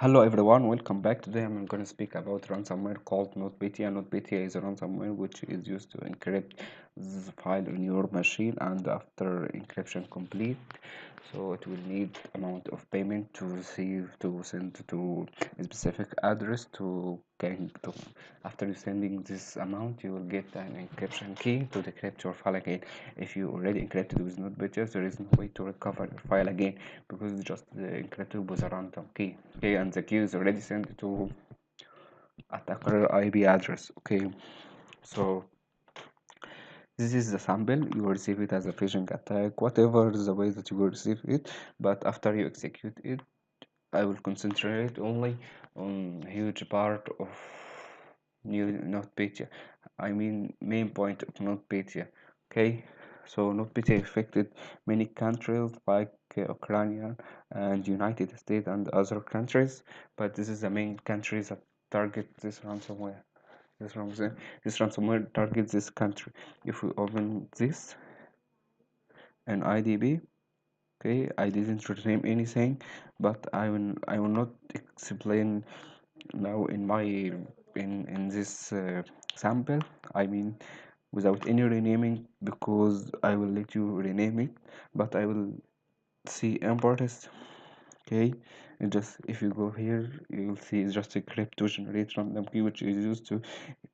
Hello everyone, welcome back. Today I'm going to speak about ransomware called NotPetya. NotPetya is a ransomware which is used to encrypt the file on your machine, and after encryption complete, so it will need amount of payment to receive to send to a specific address to after you sending this amount you will get an encryption key to decrypt your file again. If you already encrypted with NotPetya, there is no way to recover your file again because it's just encrypted with a random key. Okay, and the key is already sent to attacker IP address. Okay, so this is the sample. You will receive it as a phishing attack, whatever the way that you will receive it. But after you execute it, I will concentrate only on huge part of new NotPetya. I mean main point of NotPetya. Okay, so NotPetya affected many countries like Ukraine and United States and other countries, but this is the main countries that target this ransomware. This ransomware, this ransomware targets this country. If we open this and IDB, okay, I didn't rename anything, but I will not explain now in this sample. I mean without any renaming because I will let you rename it, but I will see imports. Okay, and just if you go here you will see it's just a crypto generate random key which is used to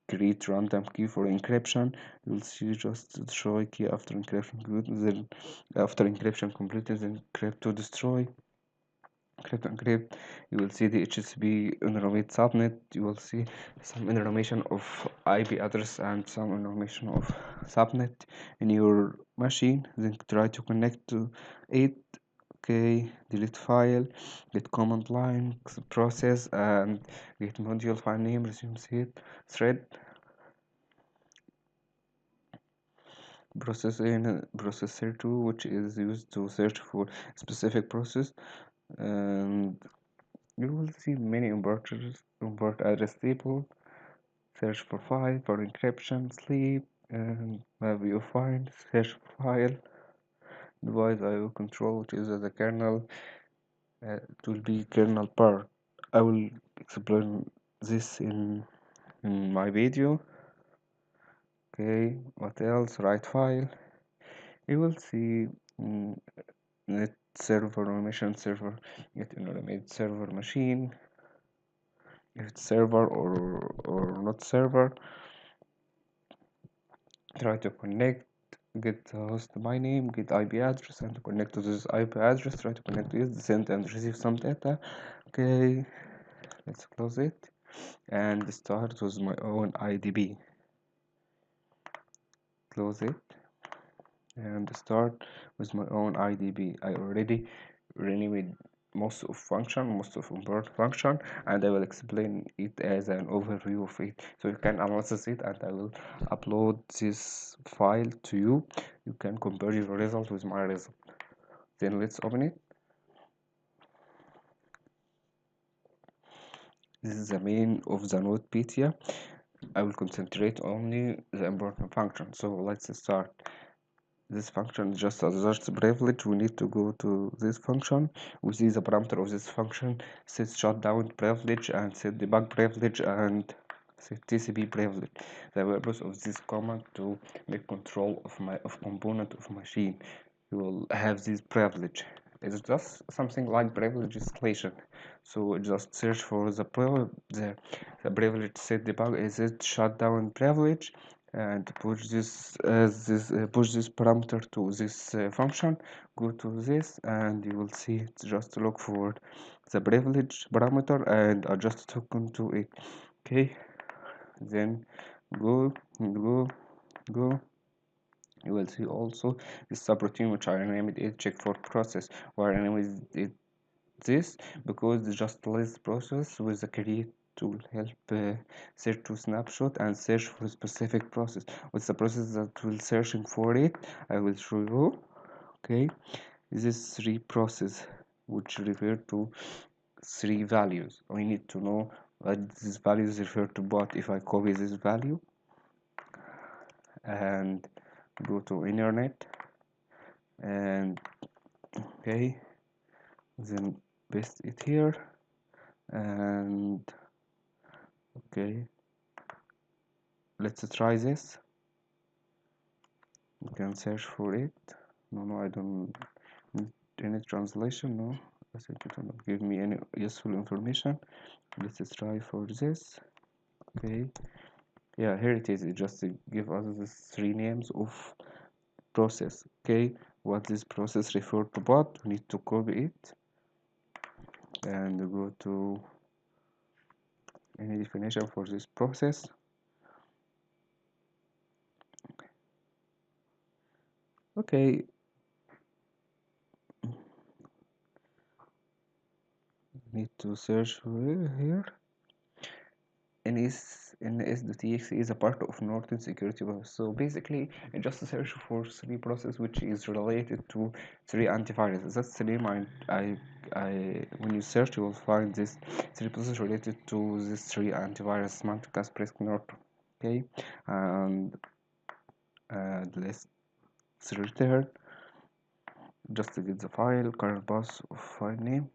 create random key for encryption. You will see just destroy key after encryption completed, then after encryption completed then crypto destroy crypto encrypt. You will see the HTTP enumerate subnet. You will see some information of IP address and some information of subnet in your machine. Then try to connect to it. Okay, delete file, get command line, process, and get module file name, resume set, thread, processor 2, which is used to search for specific process, and you will see many inverters, invert address table, search for file for encryption, sleep, and view file, search for file, device IO control, which is the kernel. It will be kernel part. I will explain this in my video. Okay, what else? Write file. You will see mm, net server automation server, get automated server machine. If it's server or not server, try to connect. Get host by name, get IP address, and connect to this IP address. Try to connect to it, send and receive some data. Okay, let's close it and start with my own IDB. Close it and start with my own IDB. I already renamed most of import function, and I will explain it as an overview of it so you can analyze it, and I will upload this file to you. You can compare your result with my result. Then let's open it. This is the main of the NotPetya. I will concentrate only the important function. So let's start. This function is just a search privilege. We need to go to this function. We see the parameter of this function: set shutdown privilege and set debug privilege and set TCP privilege. The purpose of this command to make control of my component of machine. You will have this privilege. It's just something like privilege escalation. So just search for the privilege set debug is it shutdown privilege, and push this parameter to this function. Go to this and you will see it. Just look for the privilege parameter and adjust token to it. Okay, then go go go. You will see also this subroutine which I named it check for process, where I named it this because it's just list process with the create tool help search to snapshot and search for a specific process. What's the process that will searching for it? I will show you. Okay, this three process which refer to three values. We need to know what these values refer to. But if I copy this value and go to internet and okay, then paste it here And okay, let's try this. You can search for it. No, I don't need any translation. No, I think it will not give me any useful information. Let's try for this. Okay, yeah, here it is. It just give us the three names of process. Okay, what this process refer to, but we need to copy it and go to any definition for this process. Okay, need to search for it here. ns.exe is a part of Norton security process. So basically, I just search for three process which is related to three antivirus. That's the name when you search, you will find this three process related to these three antivirus: Symantec, Kaspersky, Norton. Okay, and let's return just to get the file, current path of file name,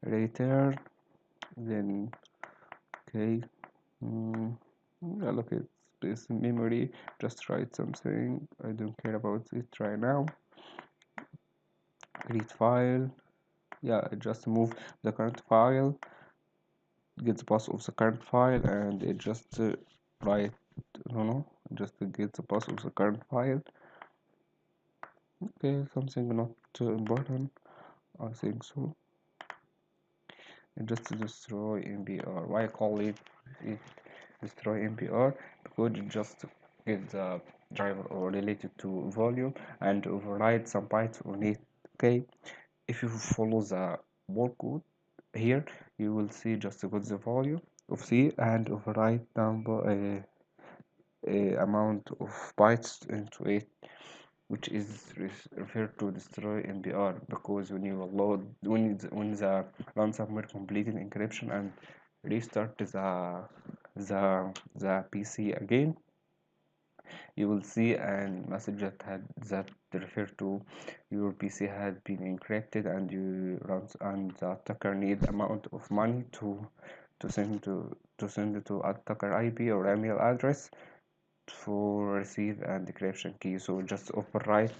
return, then okay. Mm, allocate space in memory, just write something. I don't care about it right now. Read file. Yeah, just move the current file, get the path of the current file, and it just write. No, just to get the path of the current file. Okay, something not too important. I think so. And just to destroy MBR. Why I call it destroy MBR? Because it just get the driver or related to volume and override some bytes on it. Okay, if you follow the word code here, you will see just got the volume of C and override number a amount of bytes into it, which is referred to destroy MBR, because when you load when the ransomware completed encryption and restart the PC again, you will see a message that refer to your PC had been encrypted, and the attacker need amount of money to send it to attacker IP or email address for receive and decryption key. So just override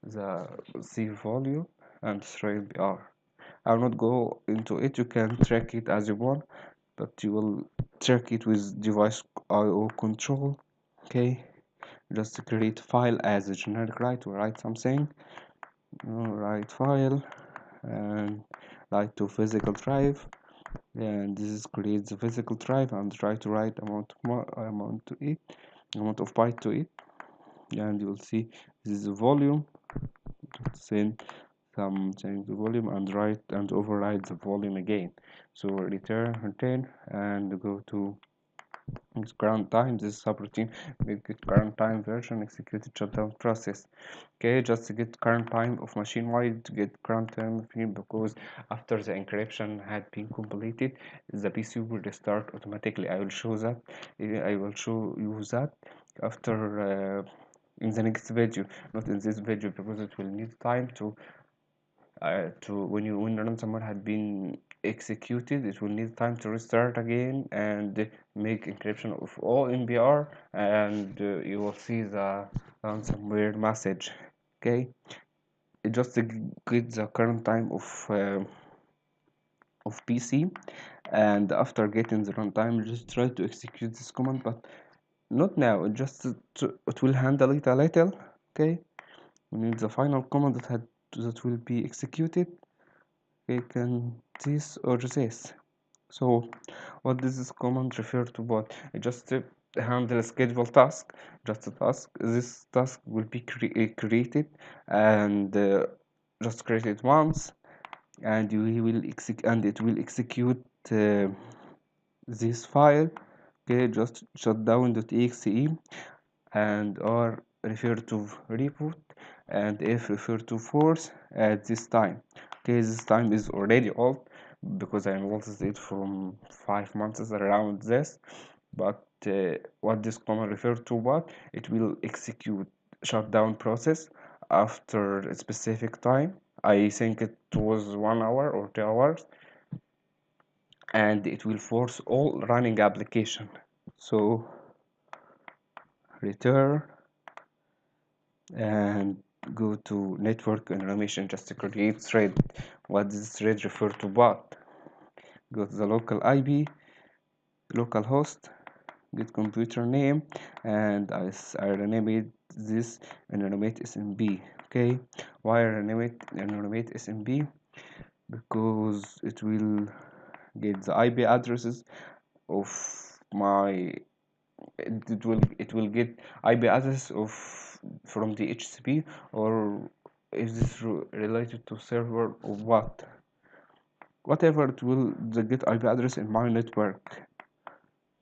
the C volume and destroy BR. I will not go into it. You can track it as you want, but you will track it with device IO control. Okay, just create file as a generic write or write something. Write file and write to physical drive, and this is create the physical drive and try to write amount of byte to it, and you will see this is the volume. Send something to volume and write and override the volume again. So return and go to current time. This is subroutine. Make it current time version executed shutdown process. Okay, just to get current time of machine wide to get current time of machine, because after the encryption had been completed, the PC will restart automatically. I will show that. I will show you that after in the next video, not in this video, because it will need time to when the ransomware had been executed, it will need time to restart again and make encryption of all MBR, and you will see the ransomware message. Okay, it just get the current time of PC, and after getting the runtime, just try to execute this command, but not now. It will handle it a little. Okay, we need the final command that will be executed. Okay, can this or this. So what does this command refer to? But it just handle a schedule task, just a task. This task will be created and just create it once, and you will it will execute this file. Okay, just shutdown.exe and R refer to reboot and F refer to force at this time. Okay, this time is already old because I noticed it from 5 months around this, but what this command refer to, what it will execute shutdown process after a specific time. I think it was 1 hour or 2 hours, and it will force all running application. So return and go to network information, just to create thread. What does thread refer to? What? Go to the local IP, local host, get computer name, and I rename it this anonymate SMB. Okay, why anonymate SMB? Because it will get the IP addresses of my it will get IP address of from the HCP, or is this related to server or what? Whatever, it will the get IP address in my network.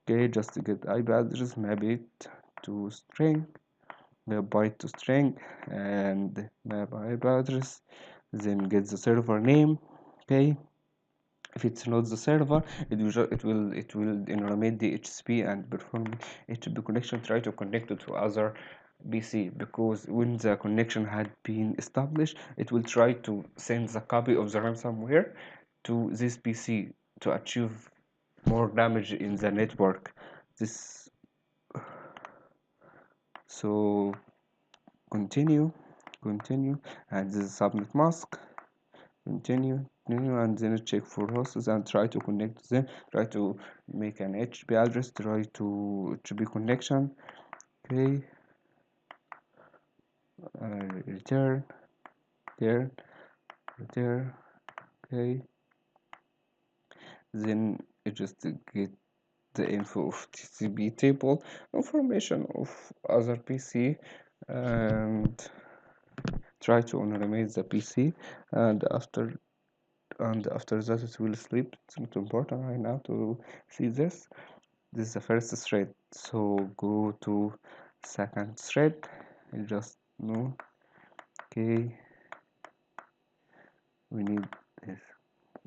Okay, just to get IP address, map it to string, map byte to string, and map IP address, then get the server name. Okay, if it's not the server, it will enumerate the HCP and perform HTTP connection, try to connect it to other PC, because when the connection had been established, it will try to send the copy of the ransomware to this PC to achieve more damage in the network. This so continue, continue, and this is subnet mask. Continue, and then check for hosts and try to connect them. Try to make an HTTP address. Try to HTTP connection. Okay, return there, return. Okay, then it just get the info of TCP table, information of other PC, and try to anonymize the PC, and after that it will sleep. It's not important right now to see this. This is the first thread, so go to second thread and just no. Okay, we need this.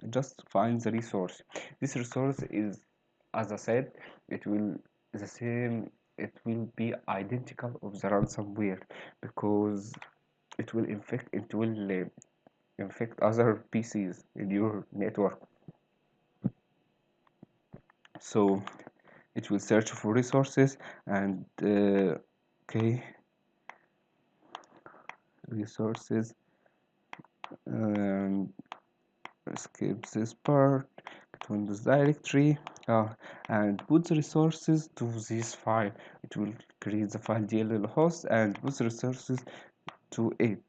Just find the resource. This resource is, as I said, it will the same. It will be identical of the ransomware, because it will infect other PCs in your network. So it will search for resources, and okay, resources, and skip this part, get Windows directory, and put the resources to this file. It will create the file DLL host and put the resources to it.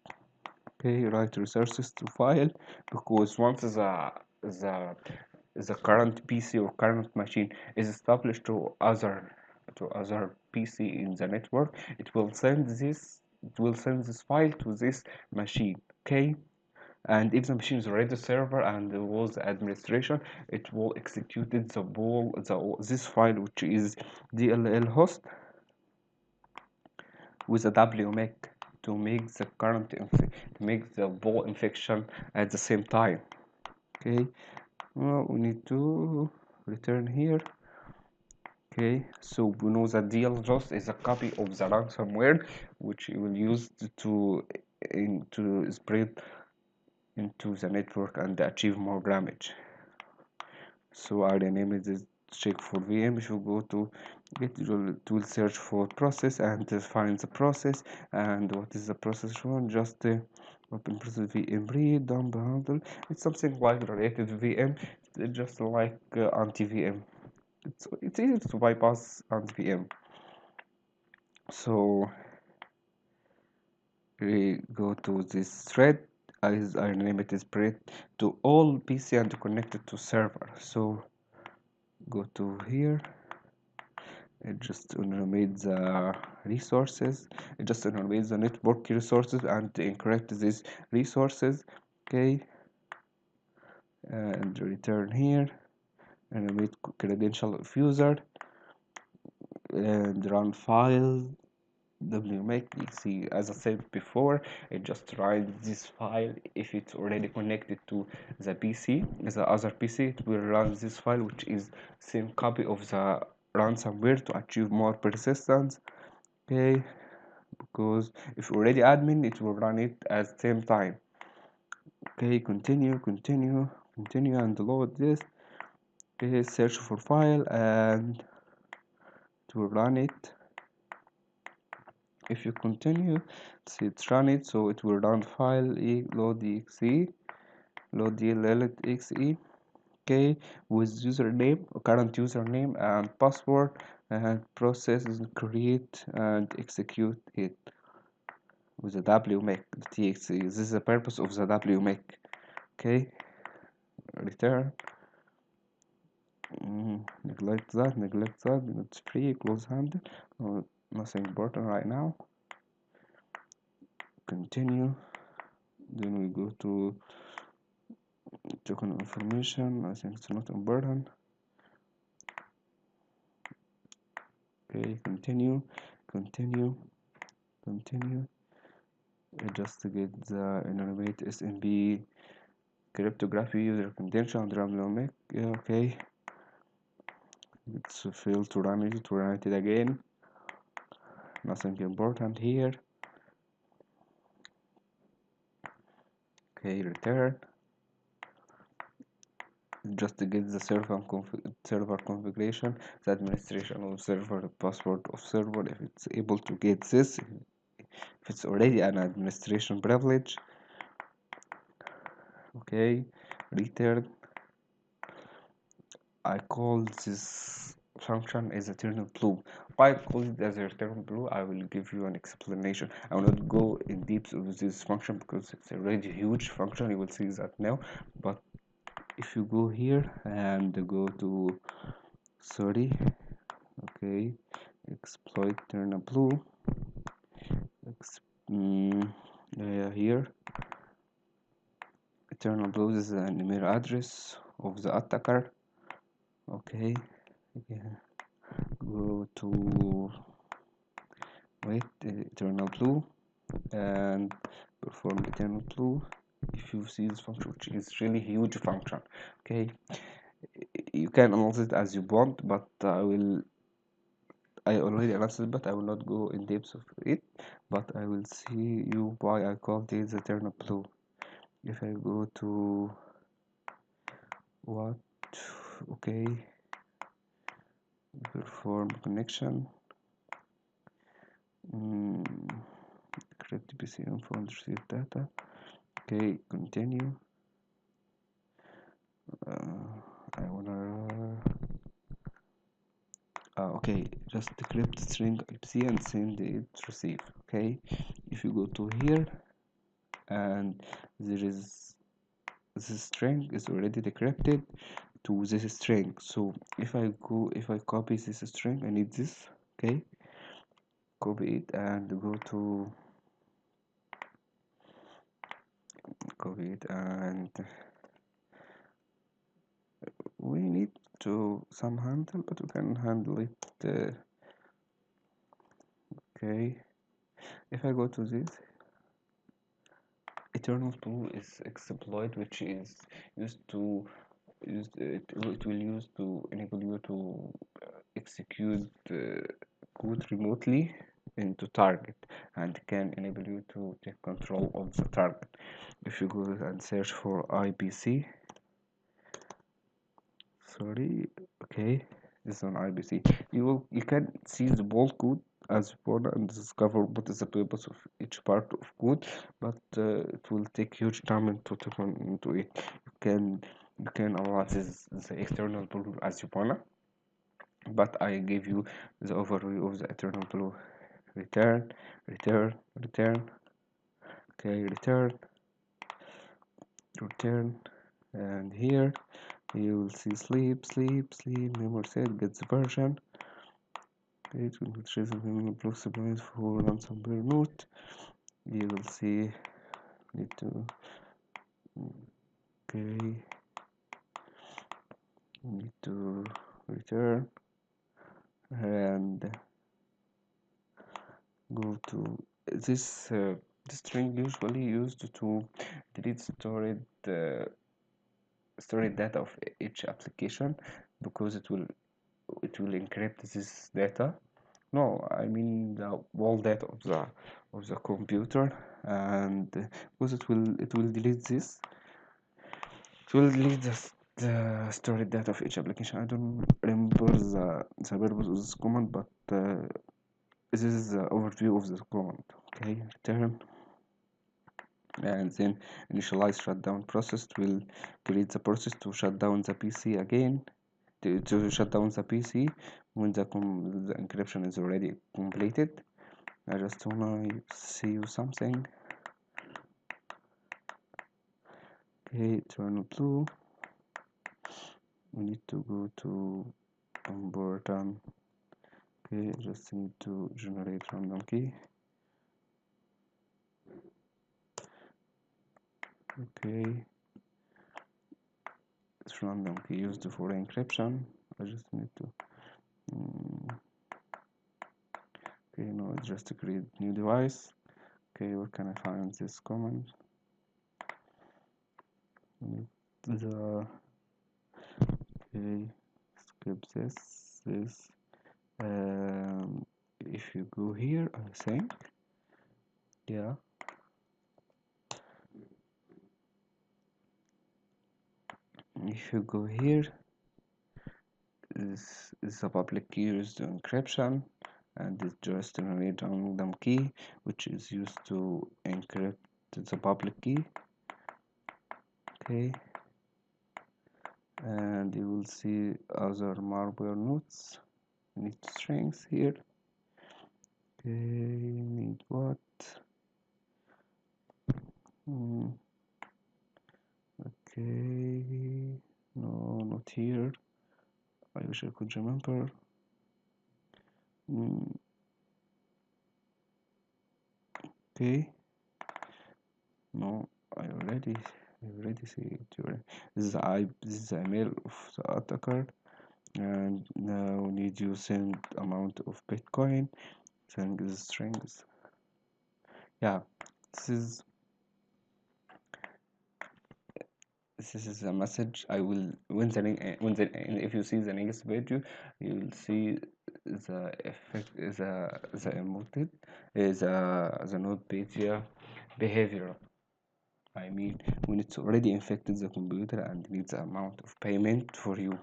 Okay, write resources to file, because once the the current PC or current machine is established to other PC in the network, it will send this file to this machine. Okay, and if the machine is already server and there was administration, it will execute this file, which is DLL host, with a wmake to make the to make the ball infection at the same time. Okay, well, we need to return here. Okay, so we know that DLJOS is a copy of the ransomware, which you will use to spread into the network and achieve more damage. So I rename it as check for VM. If you go to it will search for process and find the process. And what is the process one? Just open process VM read dump handle. It's something like related to VM, just like anti VM. It's easy to bypass anti VM. So we go to this thread. As I name it is spread to all PC and connect it to server. So go to here. It just enumerate the resources. It just enumerate the network resources and encrypt these resources. Okay, and return here. Enumerate credential of user and run file wmake. See, as I said before, it just writes this file. If it's already connected to the PC, the other PC, it will run this file, which is same copy of the ransomware to achieve more persistence. Okay, because if you're already admin, it will run it at same time. Okay, continue, and load this. Okay, search for file and to run it. If you continue, see it's run it, so it will run file load exe, load exe. Okay, with username, current username and password, and process is create and execute it with the wmake txt. This is the purpose of the wmake. Okay, return. Neglect that, it's free, close handle. Nothing important right now. Continue. Then we go to token information. I think it's not important. Okay, continue. Just to get the innovate SMB cryptography user credential and run make. Yeah, okay. It's failed to run it again. Nothing important here. Okay, return. Just to get the server configuration, the administration of server, the password of server, if it's able to get this, if it's already an administration privilege. Okay, return. I call this function as eternal blue. Why I call it as eternal blue? I will give you an explanation. I will not go in depth of this function because it's already huge function. You will see that now. But if you go here and go to okay, exploit eternal blue. Here eternal blue is an email address of the attacker. Okay, go to eternal blue and perform eternal blue. If you see this function, which is really huge function, okay, you can analyze it as you want, but I already analyzed it, but I will not go in depth of it, but I will see you why I called it eternal blue. If I go to what, okay, perform connection, crypt PC info and receive data. Okay, continue. I wanna okay, just decrypt string IPC and send it receive. Okay, if you go to here and there is this string is already decrypted to this string, so if I copy this string, I need this. Okay, copy it and go to copy it, and we need to some handle, but we can handle it. Okay, if I go to this eternal tool is exploit, which is used to it will use to enable you to execute code remotely into target, and can enable you to take control of the target. If you go and search for IPC, okay, this is on IPC, you can see the whole code as you want and discover what is the purpose of each part of code, but it will take huge time to take on into it. You can analyze the external blue as you wanna, but I give you the overview of the eternal blue. Return, return. Okay, return, and here you will see sleep. Memory set gets the version. Okay, it will trace the block supplement for ransomware note. You will see need to okay, need to return and go to this string usually used to delete stored data of each application, because it will encrypt this data. No, I mean the whole data of the computer, and because it will delete this. It will delete the storage data of each application. I don't remember the purpose of this command, but this is the overview of the command. Okay, return, and then initialize shutdown process will create the process to shut down the PC again, to shut down the PC when the encryption is already completed. I just wanna see you something. Okay, turn blue. We need to go to important. Okay, just need to generate random key. Okay, it's random key used for encryption. I just need to okay, no, it's just to create new device. Okay, where can I find this command? Need the okay, skip this. If you go here, I think, yeah, if you go here, this is a public key used to encryption, and it just generate random key which is used to encrypt the public key. Okay, and you will see other malware nodes. Need strings here. Okay, need what? Okay, no, not here. I wish I could remember. Okay, no, I already see it. This is the email of the attacker, and now need you send amount of Bitcoin. Send the strings. Yeah, this is this is a message. I will when the if you see the next video, you will see the effect the emoted is the NotPetya behavior. I mean, when it's already infected the computer and needs the amount of payment for you.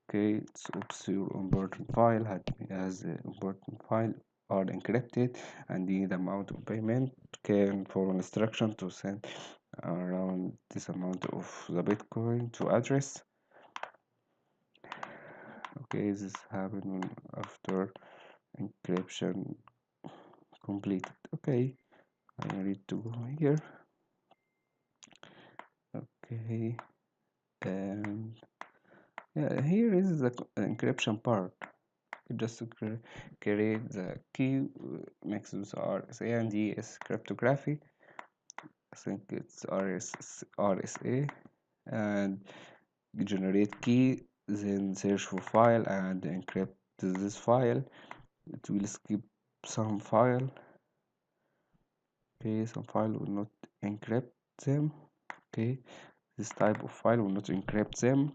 Okay, it's oops, your important file has important file are encrypted and need amount of payment can for instruction to send around this amount of the Bitcoin to address. Okay, this happened after encryption completed. Okay, I need to go here. Okay, and yeah, here is the encryption part. Just to create the key mix with RSA and ES cryptography. I think it's RSA, and generate key, then search for file and encrypt this file. It will skip some file. Okay, some file will not encrypt them. Okay, this type of file will not encrypt them.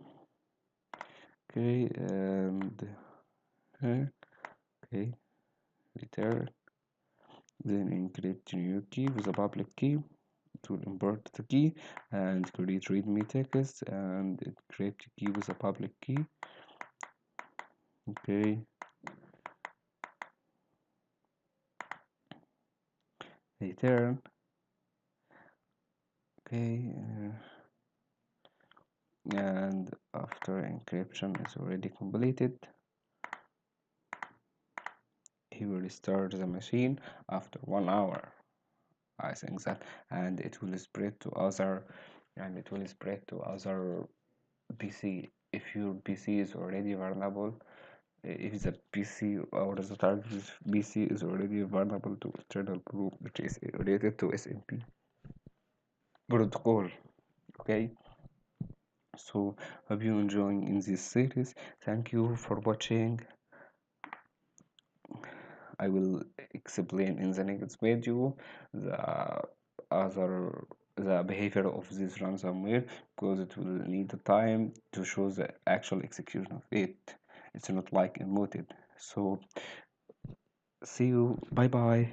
Okay, and okay, return, then encrypt new key with a public key. It will import the key and create readme text and encrypt the key with a public key. Okay, return. Okay, and after encryption is already completed, he will restart the machine after 1 hour. I think that, and it will spread to other, PC. If your PC is already vulnerable, if the PC or the target PC is already vulnerable to external group which is related to SMP protocol. Okay, so hope you enjoying in this series. Thank you for watching. I will explain in the next video other the behavior of this ransomware, because it will need the time to show the actual execution of it. It's not like emoted. So see you, bye bye.